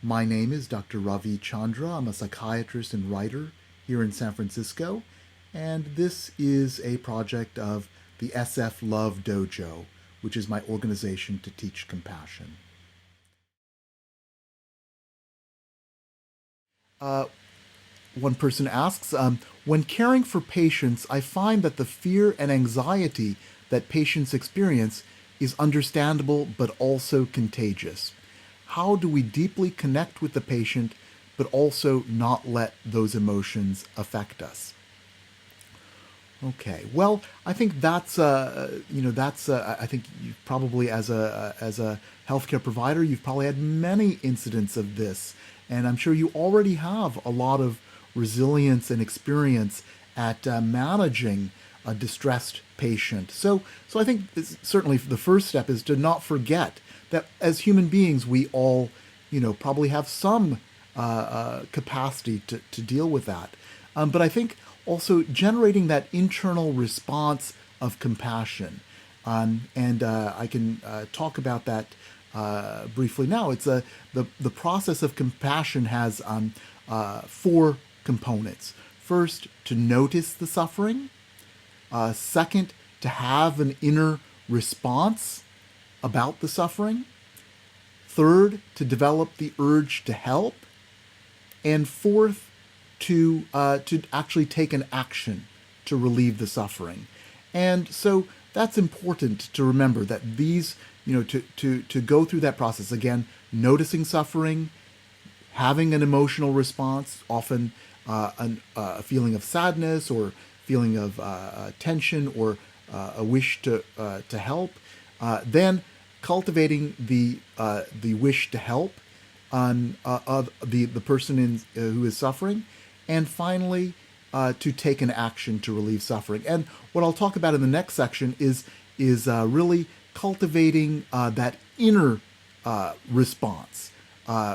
My name is Dr. Ravi Chandra. I'm a psychiatrist and writer here in San Francisco, and this is a project of the SF Love Dojo, which is my organization to teach compassion. Uh, One person asks, when caring for patients, I find that the fear and anxiety that patients experience is understandable but also contagious. How do we deeply connect with the patient but also not let those emotions affect us? Okay. Well, I think I think you probably as a healthcare provider, you've probably had many incidents of this, and I'm sure you already have a lot of resilience and experience at managing a distressed patient. So I think certainly the first step is to not forget that as human beings, we all, probably have some capacity to deal with that. But I think also generating that internal response of compassion. And I can talk about that briefly now. The process of compassion has four components. First, to notice the suffering. Second, to have an inner response about the suffering. Third, to develop the urge to help. And fourth, to actually take an action to relieve the suffering. And so that's important to remember that these, to go through that process again, noticing suffering, having an emotional response, often a feeling of sadness or feeling of tension or a wish to help, then cultivating the wish to help on of the person who is suffering, and finally to take an action to relieve suffering. And what I'll talk about in the next section is really cultivating that inner response.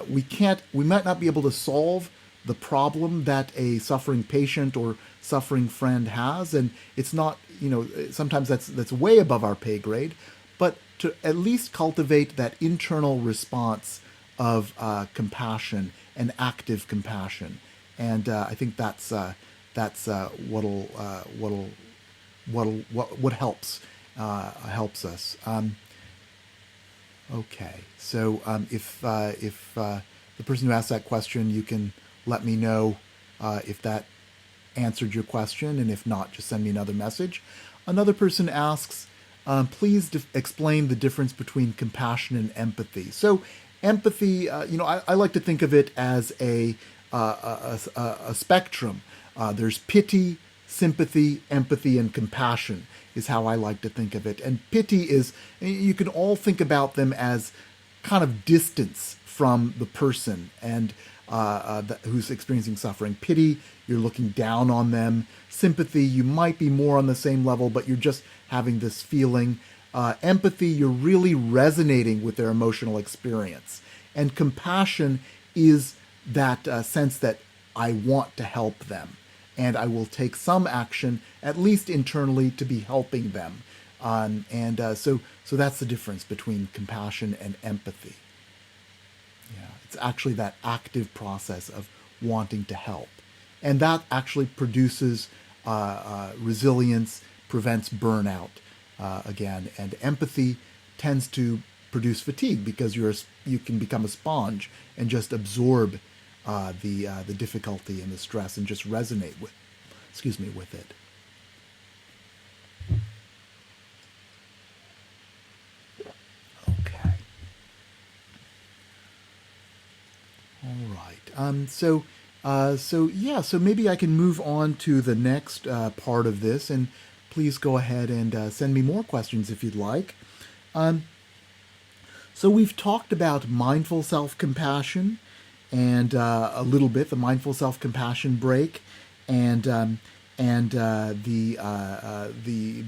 We might not be able to solve the problem that a suffering patient or suffering friend has, and it's not, sometimes that's way above our pay grade, but to at least cultivate that internal response of compassion and active compassion. And I think that's what helps us. Okay, so if the person who asked that question, you can let me know if that answered your question, and if not, just send me another message. Another person asks, please explain the difference between compassion and empathy. So empathy, I like to think of it as a spectrum. There's pity, sympathy, empathy, and compassion is how I like to think of it. And pity is, you can all think about them as kind of distance from the person and who's experiencing suffering. Pity, you're looking down on them. Sympathy, you might be more on the same level, but you're just having this feeling. Empathy, you're really resonating with their emotional experience. And compassion is that sense that I want to help them, and I will take some action, at least internally, to be helping them. So that's the difference between compassion and empathy. Yeah, it's actually that active process of wanting to help. And that actually produces resilience, prevents burnout again. And empathy tends to produce fatigue because you can become a sponge and just absorb the difficulty and the stress and just resonate with it. Okay. All right. So maybe I can move on to the next part of this, and please go ahead and send me more questions if you'd like. Um, so we've talked about mindful self-compassion and a little bit the mindful self-compassion break, and the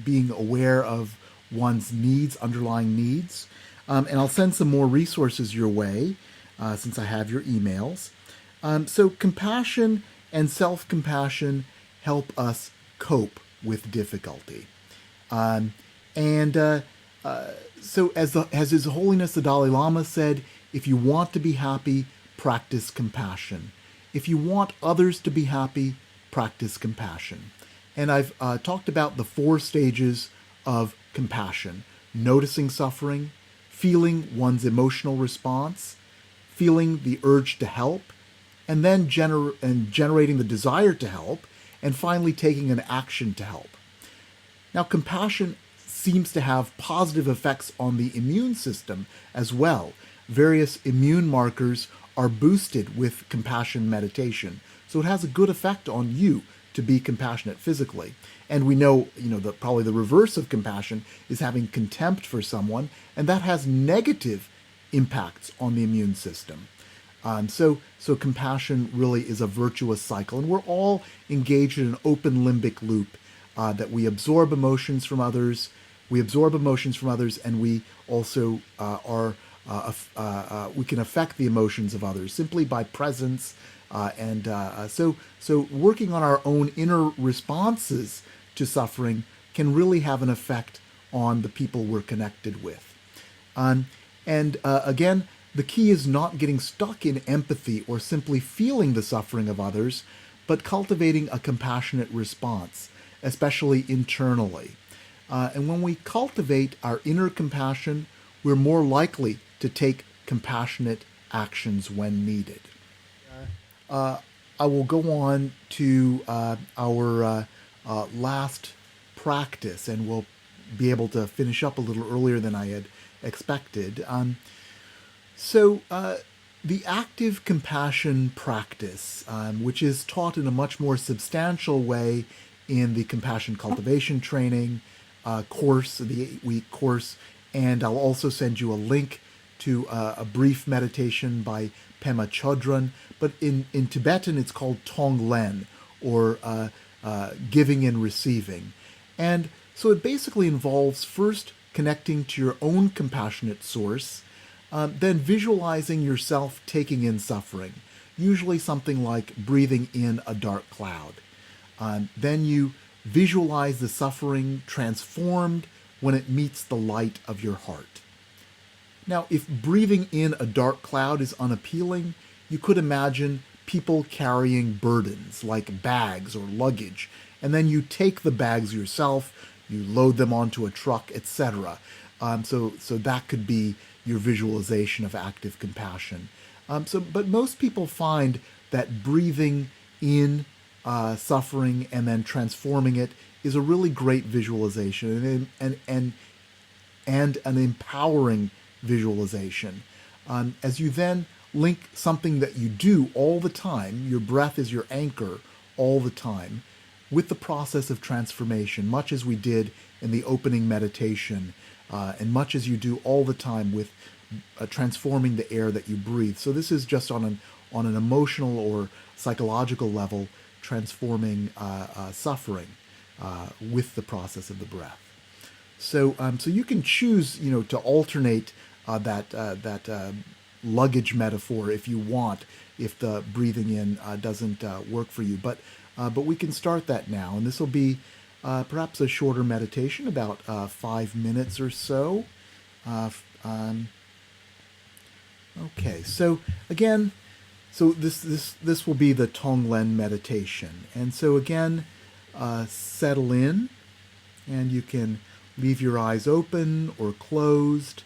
being aware of one's needs, underlying needs. And I'll send some more resources your way since I have your emails. So compassion and self-compassion help us cope with difficulty. Um, and so as His Holiness the Dalai Lama said, if you want to be happy, practice compassion. If you want others to be happy, practice compassion. And I've talked about the 4 stages of compassion: noticing suffering, feeling one's emotional response, feeling the urge to help, and then generating the desire to help, and finally taking an action to help. Now, compassion seems to have positive effects on the immune system as well. Various immune markers are boosted with compassion meditation, so it has a good effect on you to be compassionate physically. And we know, that probably the reverse of compassion is having contempt for someone, and that has negative impacts on the immune system. So compassion really is a virtuous cycle, and we're all engaged in an open limbic loop that we absorb emotions from others. We absorb emotions from others, and we also we can affect the emotions of others simply by presence. So working on our own inner responses to suffering can really have an effect on the people we're connected with. Again, the key is not getting stuck in empathy or simply feeling the suffering of others, but cultivating a compassionate response, especially internally. And when we cultivate our inner compassion, we're more likely to take compassionate actions when needed. I will go on to our last practice, and we'll be able to finish up a little earlier than I had expected. The active compassion practice, which is taught in a much more substantial way in the compassion cultivation training course, the 8-week course, and I'll also send you a link to a brief meditation by Pema Chodron, but in Tibetan it's called Tonglen, or giving and receiving. And so it basically involves first connecting to your own compassionate source, then visualizing yourself taking in suffering, usually something like breathing in a dark cloud. Then you visualize the suffering transformed when it meets the light of your heart. Now, if breathing in a dark cloud is unappealing, you could imagine people carrying burdens like bags or luggage, and then you take the bags yourself, you load them onto a truck, etc. So that could be your visualization of active compassion. But most people find that breathing in suffering and then transforming it is a really great visualization and an empowering visualization. As you then link something that you do all the time, your breath is your anchor all the time, with the process of transformation, much as we did in the opening meditation, and much as you do all the time with transforming the air that you breathe. So this is just on an emotional or psychological level, transforming suffering with the process of the breath. So you can choose, to alternate that luggage metaphor if you want, if the breathing in doesn't work for you. But we can start that now, and this will be perhaps a shorter meditation, about 5 minutes or so. Okay, so again, this will be the Tonglen meditation, and so again, settle in, and you can leave your eyes open or closed.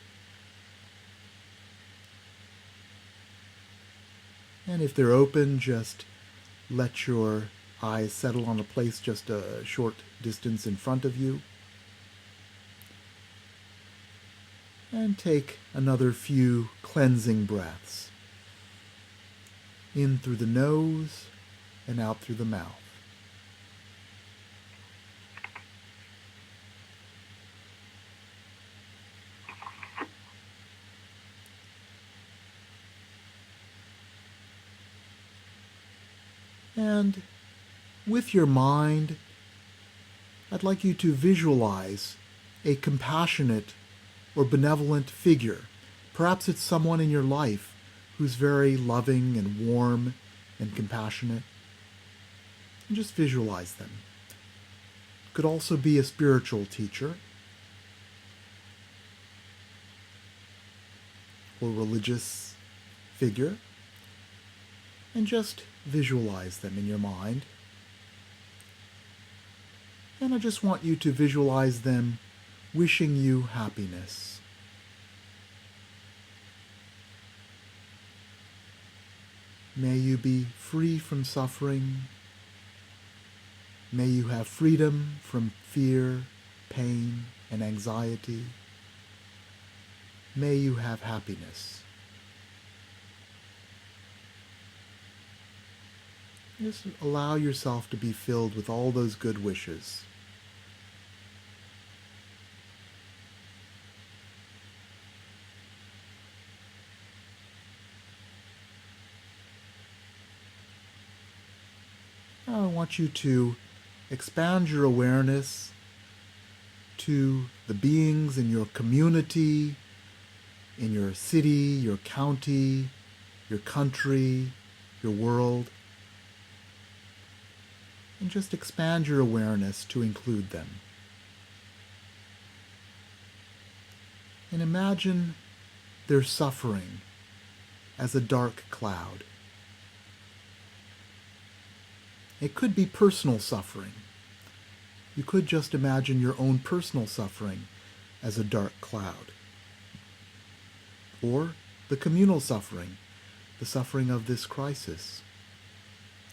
And if they're open, just let your eyes settle on a place just a short distance in front of you. And take another few cleansing breaths. In through the nose and out through the mouth. And with your mind, I'd like you to visualize a compassionate or benevolent figure. Perhaps it's someone in your life who's very loving and warm and compassionate. And just visualize them. Could also be a spiritual teacher or religious figure. and just visualize them in your mind. And I just want you to visualize them wishing you happiness. May you be free from suffering. May you have freedom from fear, pain, and anxiety. May you have happiness. Just allow yourself to be filled with all those good wishes. Now I want you to expand your awareness to the beings in your community, in your city, your county, your country, your world. And just expand your awareness to include them. And imagine their suffering as a dark cloud. It could be personal suffering. You could just imagine your own personal suffering as a dark cloud. Or the communal suffering, the suffering of this crisis,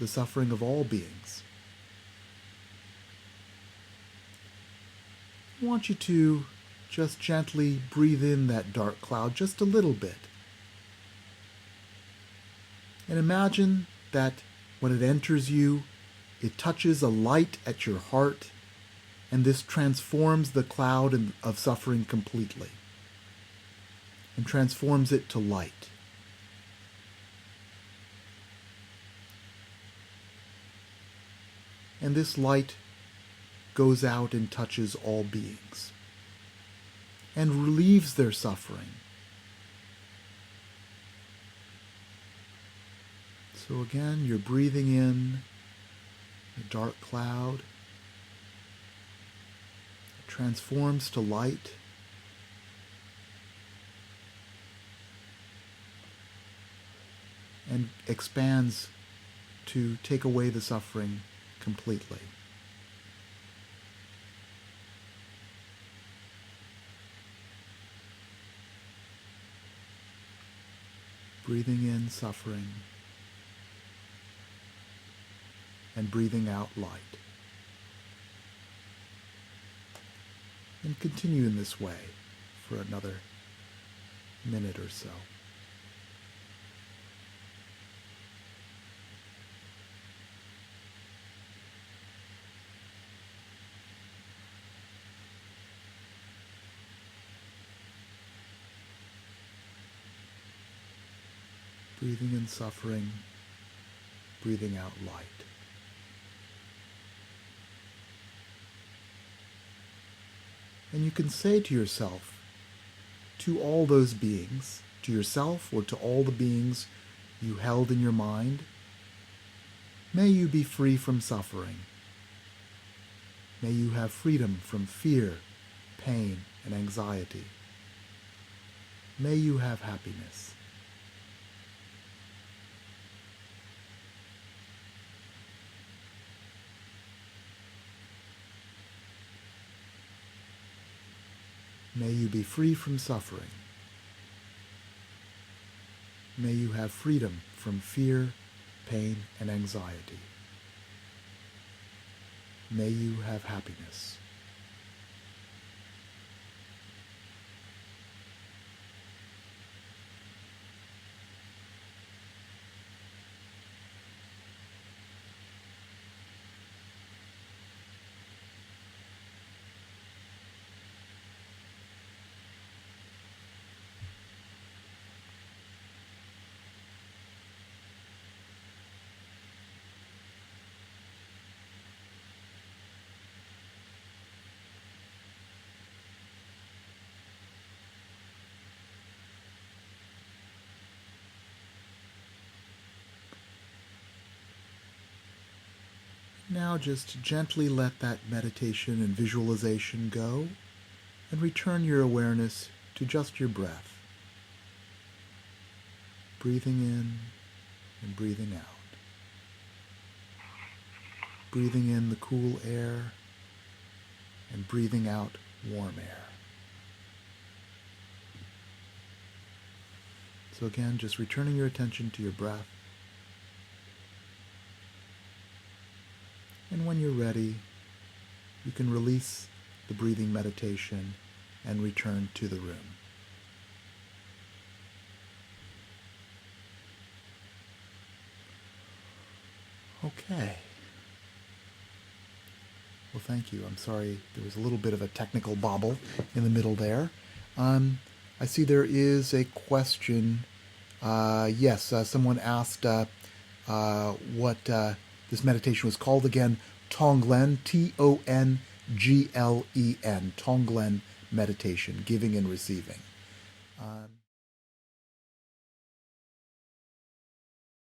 the suffering of all beings. I want you to just gently breathe in that dark cloud just a little bit. And imagine that when it enters you, it touches a light at your heart, and this transforms the cloud of suffering completely and transforms it to light. And this light goes out and touches all beings and relieves their suffering. So again, you're breathing in the dark cloud. It transforms to light. And expands to take away the suffering completely. Breathing in suffering and breathing out light. And continue in this way for another minute or so. Breathing in suffering, breathing out light. And you can say to yourself, to all those beings, to yourself or to all the beings you held in your mind, may you be free from suffering. May you have freedom from fear, pain, and anxiety. May you have happiness. May you be free from suffering. May you have freedom from fear, pain, and anxiety. May you have happiness. Now just gently let that meditation and visualization go and return your awareness to just your breath. Breathing in and breathing out. breathing in the cool air and breathing out warm air. So again, just returning your attention to your breath. And when you're ready, you can release the breathing meditation and return to the room. Okay. Well, thank you. I'm sorry there was a little bit of a technical bobble in the middle there. I see there is a question. Yes, someone asked what this meditation was called again. Tonglen, Tonglen, Tonglen meditation, giving and receiving.